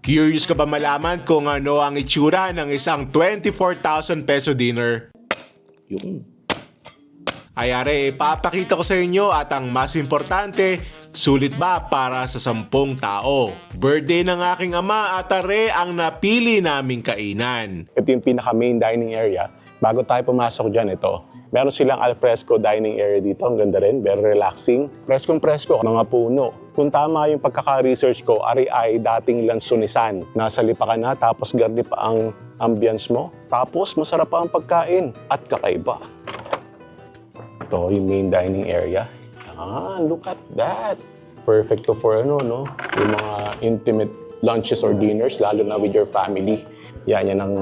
Curious ka ba malaman kung ano ang itsura ng isang 24,000 peso dinner? Yung Ayare, ipapakita ko sa inyo at ang mas importante, sulit ba para sa 10 tao? Birthday ng aking ama at are ang napili naming kainan. ito yung pinaka main dining area. Bago tayo pumasok dyan, ito. Meron silang alfresco dining area dito. Ang ganda rin, very relaxing. Preskong-presko, mga puno. Kung tama yung pagkaka-research ko, ari ay dating lansunisan. Nasa lipa ka na, tapos garni pa ang ambience mo. Tapos masarap pa ang pagkain at kakaiba. Ito yung main dining area. Look at that. Perfect to for yung mga intimate lunches or dinners, lalo na with your family. Yan ang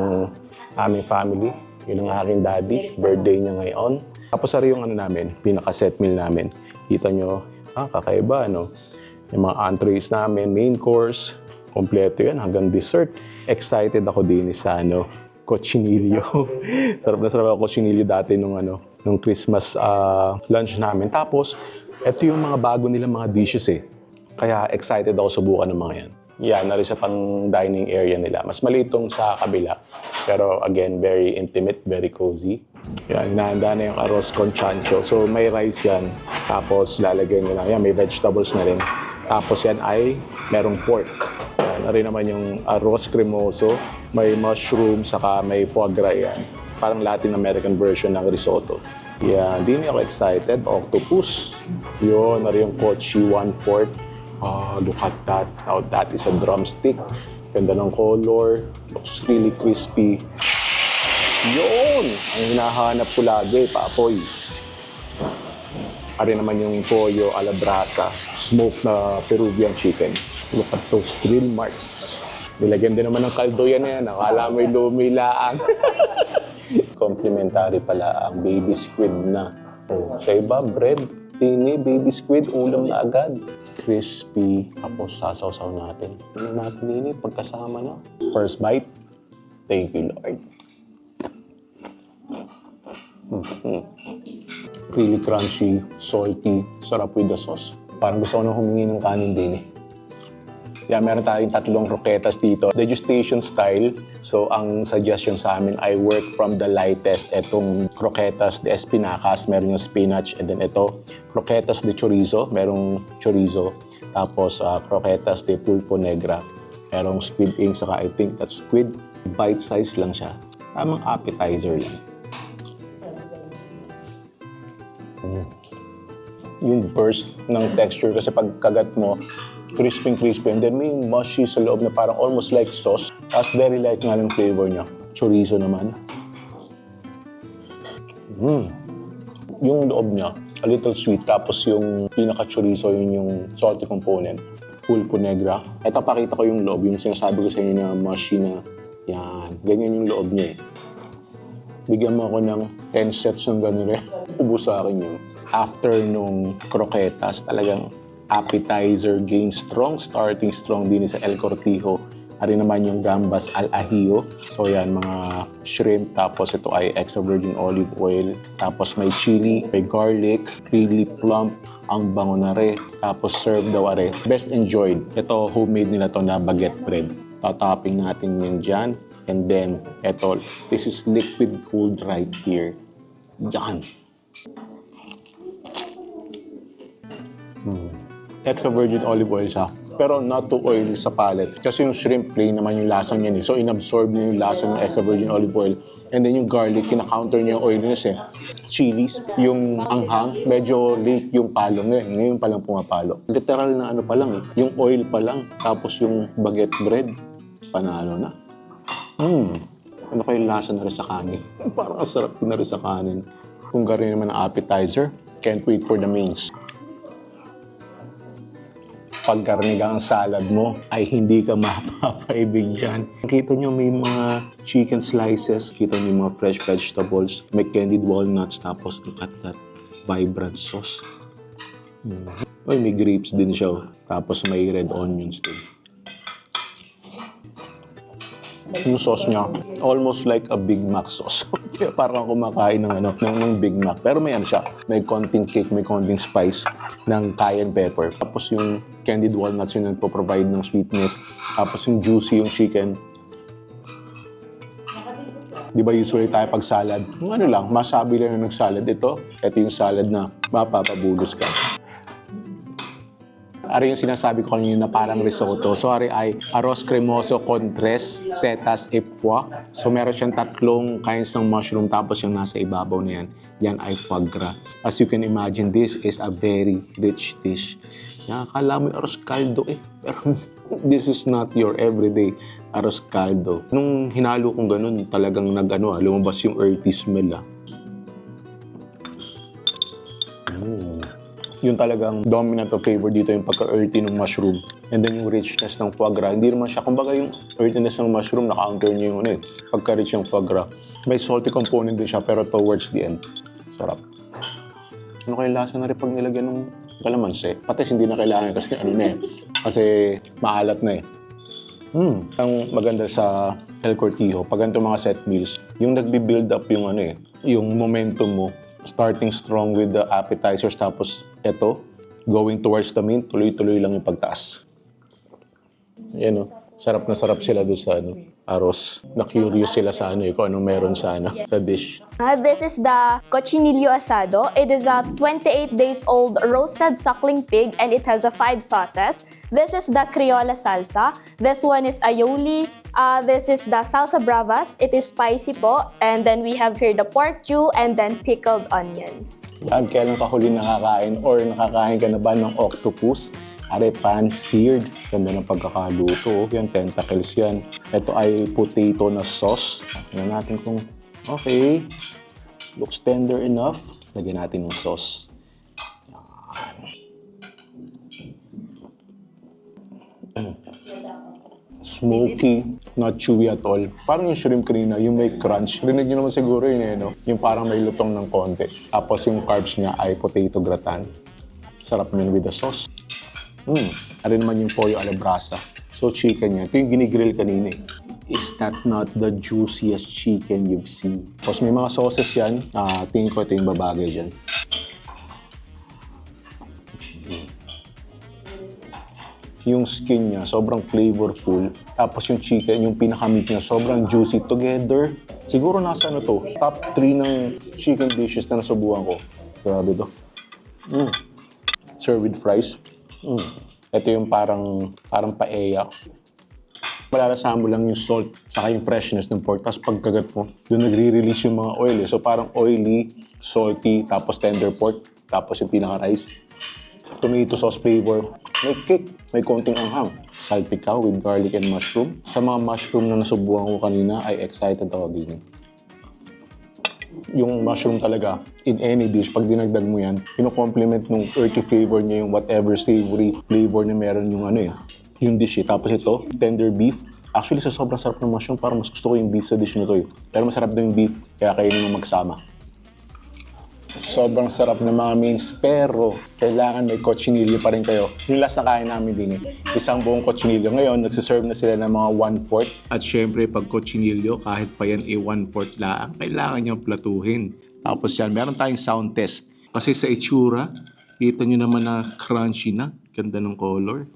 aming family. Yun ang aking daddy, birthday niya ngayon. Tapos ari yung namin, pinaka-set meal namin. Kita nyo, kakaiba, Yung mga entrees namin, main course, kompleto yan hanggang dessert. Excited ako din sa cochinillo. Sarap na sarap ako cochinillo dati nung Christmas lunch namin. Tapos, ito yung mga bago nilang mga dishes Kaya excited ako subukan ng mga yan. Yan, nari sa pang dining area nila. Mas malitong sa kabila. Pero again, very intimate, very cozy. Yan, hinahanda na yung arroz con chancho. So may rice yan. Tapos lalagyan nyo lang. Yan, may vegetables na rin. Tapos yan ay merong pork. Yan, nari naman yung arroz cremoso. May mushroom, saka may foie gras yan. Parang Latin American version ng risotto. Yan, di na ako excited. Octopus. Yun, nari yung kochi 1/4. Look at that. Now that is a drumstick. Ganda ng color. Looks really crispy. Yun! Ang hinahanap ko lagi, papoy. Ari naman yung pollo a la brasa. Smoked na Peruvian chicken. Look at those grill marks. Nilagyan din naman ng kaldo yan. Akala mo'y lumilaan. Complimentary pala ang baby squid na. Sa iba, bread. Tini, baby squid, ulam na agad. Crispy. Tapos sasaw-saw natin. Ano natin ini pagkasama na? First bite. Thank you, Lord. Really crunchy, salty, sarap with the sauce. Parang gusto ko na humingi ng kanin din Yeah, meron tayong 3 croquetas dito. Degustation style. So, ang suggestion sa amin ay work from the lightest. Itong croquetas de espinacas, meron yung spinach. And then ito, croquetas de chorizo, merong chorizo. Tapos, croquetas de pulpo negra. Merong squid ink, saka I think that's squid. Bite size lang siya. Tamang appetizer lang. Yung burst ng texture kasi pag kagat mo, crispy. And then may mushy sa loob na parang almost like sauce. Tapos very light nga yung flavor niya. Chorizo naman. Yung loob niya, a little sweet. Tapos yung pinaka-chorizo, yun yung salty component. Pulpo negra. Ito pakita ko yung loob. Yung sinasabi ko sa inyo na mushy na yan. Ganyan yung loob niya Bigyan mo ako ng 10 sets ng ganun Ubus sa akin yun. After nung croquetas, talagang appetizer gain strong, starting strong din sa El Cortijo. Ari naman yung gambas al ajillo. So yan, mga shrimp. Tapos ito ay extra virgin olive oil. Tapos may chili, may garlic, really plump. Ang bango na Tapos serve daw Best enjoyed. Ito, homemade nila to na baguette bread. Tatopping natin yan dyan. And then, ito, this is liquid gold right here. Yan. Extra virgin olive oil siya. Pero not too oily sa palate. Kasi yung shrimp plain naman yung lasa niya So, inabsorb niya yung lasa ng extra virgin olive oil. And then yung garlic, kina-counter niya yung oiliness Chilies, yung anghang, medyo late yung palo ngayon pa lang pumapalo. Literal na pa lang Yung oil pa lang. Tapos yung baguette bread, panalo na. Ano kayong lasa na rin sa kanin? Parang sarap na rin sa kanin. Kung gano'n naman ang appetizer, can't wait for the mains. Pag karnigang ang salad mo, ay hindi ka mapapaibig dyan. Kita nyo may mga chicken slices, kita nyo mga fresh vegetables, may candied walnuts, tapos look at that vibrant sauce. May grapes din siya. Tapos may red onions din. Yung sauce niya, almost like a Big Mac sauce. Kaya parang kumakain ng Big Mac. Pero may siya. May konting kick, may konting spice ng cayenne pepper. Tapos yung candied walnuts yun ang provide ng sweetness. Tapos yung juicy yung chicken. Di ba usually tayo pag salad, yung ano lang, masabi lang na nag-salad. Ito yung salad na mapapabulos ka. Ari yung sinasabi ko kanina na parang risotto. So, ari ay arroz cremoso con tres setas et foie. So, meron siyang tatlong kinds ng mushroom tapos yung nasa ibabaw na yan, yan ay foie gras. As you can imagine, this is a very rich dish. Nakakala mo yung arroz caldo pero this is not your everyday arroz caldo. Nung hinalo kong ganun, talagang lumabas yung earthy smell. Yung talagang dominant of flavor dito yung pagka-earthy ng mushroom. And then yung richness ng foie gras. Hindi naman siya, kumbaga yung earthiness ng mushroom, na-counter niya yung pagka-rich yung foie gras. May salty component din siya, pero towards the end. Sarap. Ano kaya lasa na rin pag nilagyan ng kalamansi? Patis hindi na kailangan kasi maalat na Ang maganda sa El Cortijo, pag ganito mga set meals, yung nagbi-build up yung yung momentum mo, starting strong with the appetizers, tapos going towards the main, tuloy-tuloy lang yung pagtaas. Yan sarap na sarap sila doon sa arroz. Na-curious sila sa kung anong meron sa sa dish. This is the cochinillo asado. It is a 28 days old roasted suckling pig and it has 5 sauces. This is the criolla salsa. This one is aioli. This is the salsa bravas. It is spicy po. And then we have here the pork stew and then pickled onions. Yan, kailan ka huli nakakain or nakakain ka na ba ng octopus? Are pan-seared. Ganda ng pagkakaluto. Yan, tentacles yan. Ito ay potato na sauce. Tingnan natin kung okay. Looks tender enough. Lagyan natin ng sauce. Smoky, not chewy at all. Parang yung shrimp kanina, yung may crunch. Rinig nyo naman siguro yun yung parang may lutong ng konti. Tapos yung carbs niya ay potato gratin. Sarap yun with the sauce. Ano naman yung pollo alla brasa. So chicken niya. Ito yung ginigrill kanina Is that not the juiciest chicken you've seen? Tapos may mga sauces yan. Tingin ko ito yung babagay dyan. Yung skin niya, sobrang flavorful. Tapos yung chicken, yung pinaka-meat niya, sobrang juicy together. Siguro nasa top 3 ng chicken dishes na nasubukan ko. Grabe to. Serve with fries. Ito yung parang paella. Malalasahan mo lang yung salt saka yung freshness ng pork. Tapos pagkagat mo, doon nagre-release yung mga oil So parang oily, salty, tapos tender pork, tapos yung pinaka-rice. Tomato sauce flavor. May kick, may konting anghang. Salpicao with garlic and mushroom. Sa mga mushroom na nasubukan ko kanina, ay excited ako din. Yung mushroom talaga, in any dish, pag dinagdag mo yan, pino-complement nung earthy flavor niya yung whatever savory flavor na meron yung yung dish Tapos ito, tender beef. Actually, sa sobrang sarap ng mushroom, parang mas gusto ko yung beef sa dish nito Pero masarap din yung beef, kaya kainin mo magsama. Sobrang sarap ng mga mains, pero kailangan may cochinillo pa rin kayo. Yung last na kain namin din isang buong cochinillo. Ngayon, nagsiserve na sila ng mga 1/4. At syempre, pag cochinillo, kahit pa yan 1/4 lang, kailangan niyang platuhin. Tapos yan, meron tayong sound test. Kasi sa itsura, kita nyo naman na crunchy na. Ganda ng color.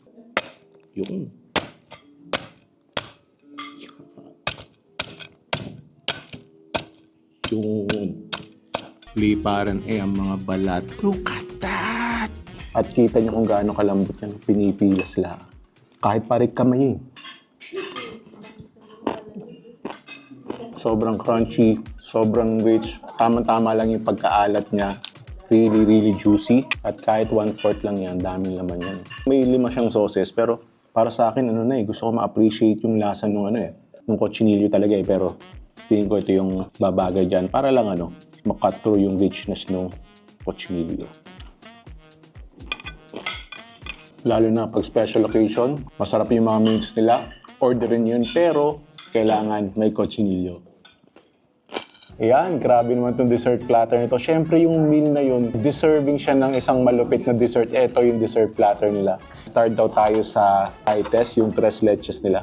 Yung liparan ang mga balat. Look at that! At kita niyo kung gaano kalambot yan. Pinipilas lang. Kahit parik kamay Sobrang crunchy, sobrang rich. Tama-tama lang yung pagkaalat niya. Really, really juicy. At kahit 1/4 lang yan, daming laman yan. May 5 siyang sauces, pero para sa akin, gusto ko ma-appreciate yung lasa nung nung cochinillo talaga Pero tingin ko ito yung babagay dyan. Para lang makat through yung richness ng cochinillo. Lalo na pag special occasion, masarap yung mga mains nila. Orderin yun, pero kailangan may cochinillo. Ayan, grabe naman itong dessert platter nito. Siyempre yung meal na yun, deserving siya ng isang malupit na dessert. Ito yung dessert platter nila. Start daw tayo sa ites, yung tres leches nila.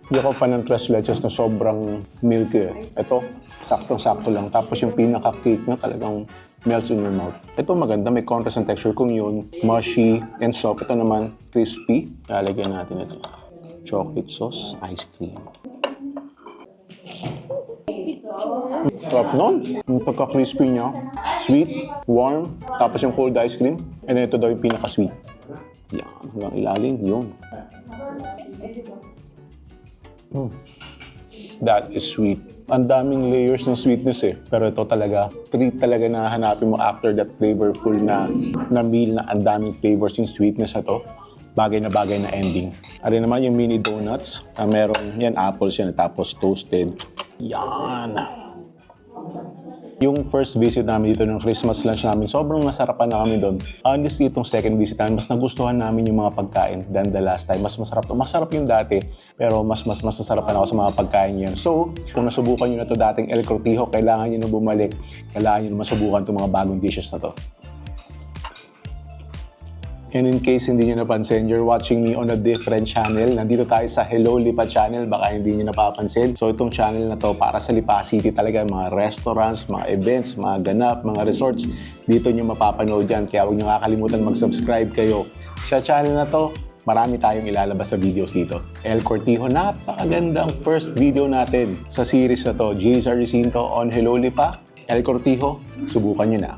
Hindi ako pa ng tres leches na sobrang milky Ito, saktong-sakto lang. Tapos yung pinaka-cake niya talagang melts in your mouth. Ito maganda, may contrast ng texture. Kung yun, mushy and soft. Ito naman, crispy. Lalagyan natin ito. Chocolate sauce, ice cream. Sarap nun. Yung pagka-crispy niya, sweet, warm, tapos yung cold ice cream, and then ito daw yung pinaka-sweet. Yan, hanggang ilalim, yun. That is sweet. Ang daming layers ng sweetness eh. Pero ito talaga, treat talaga na hanapin mo after that flavorful na meal na ang daming flavors yung sweetness na to. Bagay na ending. Ari naman yung mini donuts. Meron, yan apples yan, tapos toasted. Yan. Yung first visit namin dito ng Christmas lunch namin, sobrang nasarapan na kami doon. Honestly, itong second visit namin, mas nagustuhan namin yung mga pagkain than the last time. Mas masarap to. Masarap yung dati, pero mas nasarapan ako sa mga pagkain yun. So, kung nasubukan nyo na to dating El Cortijo, kailangan nyo na bumalik. Kailangan nyo na masubukan itong mga bagong dishes na to. And in case hindi nyo napansin, you're watching me on a different channel. Nandito tayo sa Hello Lipa channel, baka hindi nyo napapansin. So itong channel na to para sa Lipa City talaga, mga restaurants, mga events, mga ganap, mga resorts. Dito nyo mapapanood yan, kaya huwag nyo kakalimutan mag-subscribe kayo. Sa channel na to, marami tayong ilalabas sa videos dito. El Cortijo, napakagandang first video natin sa series na to. Jays Recinto on Hello Lipa. El Cortijo, subukan nyo na.